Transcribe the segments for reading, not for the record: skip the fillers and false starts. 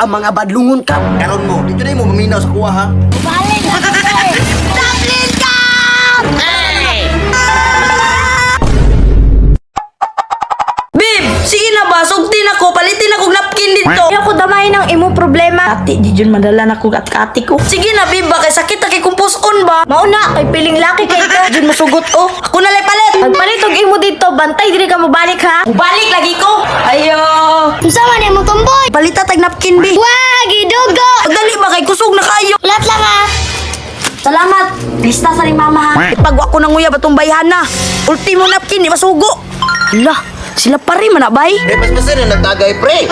ang mga badlungon ka. Karon mo, di mo maminaw sa kuha ha. Balik na ko, pre. Dublin Cup! Babe, sige na ba? Sugtin ako, palitin ako napkin dito. Kaya ko damay ng imo problema. Ati, di dyan madala na ko at kati ko. Sige na, babe, ba? Kay sakit na kay kumpuson ba? Mauna, kay piling laki kay ka. Diyan mo sugot, oh. Ako na lang palit. Pagpalitog imo dito, bantay diri ka mo balik ha. Balik lagi ko. Ayo. Unsa man mo tumboy? Palita tag napkin, babe. Wah, gidugo. Dali ba kay kusog na kayo? Ulat lang ha. Salamat. Lista sa ni mama ha. Ipagwa ko ng nguya batong bayhan na. Ultimo napkin, di masugo. Hala, sila pa rin manabay. Mas masin na nagtagay, pre.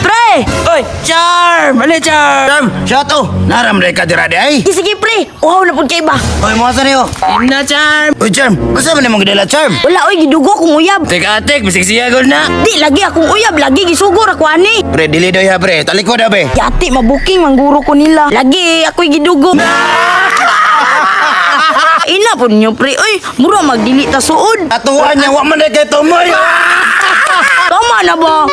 Pre! Oy, Charm! Ano, Charm? Charm, siya to. Naram na ka dira di ay. Sige, pre. Uhaw na po kay ba? Oy, mo asa niyo? Na, Charm. Uy, Charm, basta man imong gidala, Charm. Wala, oy, gidugo akong uyab. Atek, bisig siya gol na. Di, lagi akong uyab. Lagi gisugor ako, ani. Pre, dili doy ha, pre. Talikod ha, be. Yati, mabuking, mangguro ko nila. Lagi, ako'y gidugo. Ina po ninyo, pre. Uy, mura magdili ta suod. Atuan niya, wa man na kay tumoy. Tama na ba?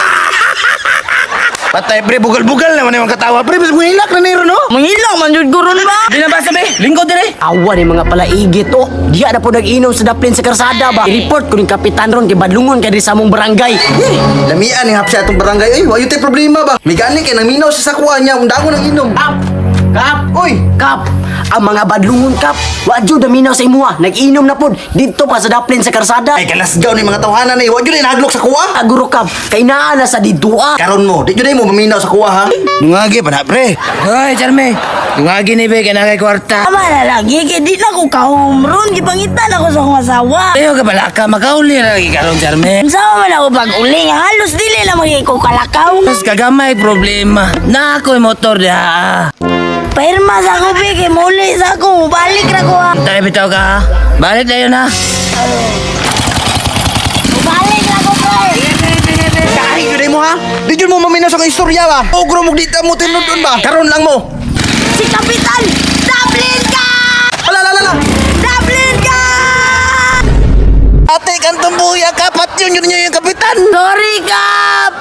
Patay, pre, bugal-bugal naman yung katawa. Pre, mas hilak na nero, no? Mangilang man jud guron ba? Di na ba sabi? Lingkod dire. Awa ni mga palaigit oh. Diya na po nag-inom sa daplin sa karsada ba. I-report ko ni kapitan ron kay badlungon kay di sa among barangay. Lamian ni hapsi atong barangay. Ay, wayo tay problema ba? May gani kay naminaw sa sakuha niya, undangon ng inom. Kap! Uy, Kap! Ang mga badlungon kap, wadyo daminaw sa imuha, nag-inom na pod dito pa sa daplin sa karsada. ay kalasgaw ni mga tawhanan ni. Wa gyud naglok sa kuha. Aguro kap, kay naa na sa didua. Karon mo, di gyud mo maminaw sa kuha ha. Dungagi pa na, pre. Hoy, Charme. Tungagi ni be kay nakay kwarta. Tama na lagi, kaya di na ko kahumron. Gipangitan ako sa akong asawa. Ayo ka pala ka makauli na lagi karon, Charme. Sama man ako pag-uling. Halos dili na magiging ko kalakaw. Mas kagamay problema. Na ako'y motor diha. Pairma sa ako, be. Kaya muli sa ako. Balik na ko, ha. Tara bitaw ka ha. Balik na yun ha. Balik na ko, pre. Kay gyud mo ha. Di gyud mo maminaw sa istorya ba? Ogro mo dita mo tinudon ba? Karon lang mo. Si Kapitan! Dublin ka! Ala. Dublin ka! Ate kantong buya kapat yun yung kapitan. Sorry, Kap!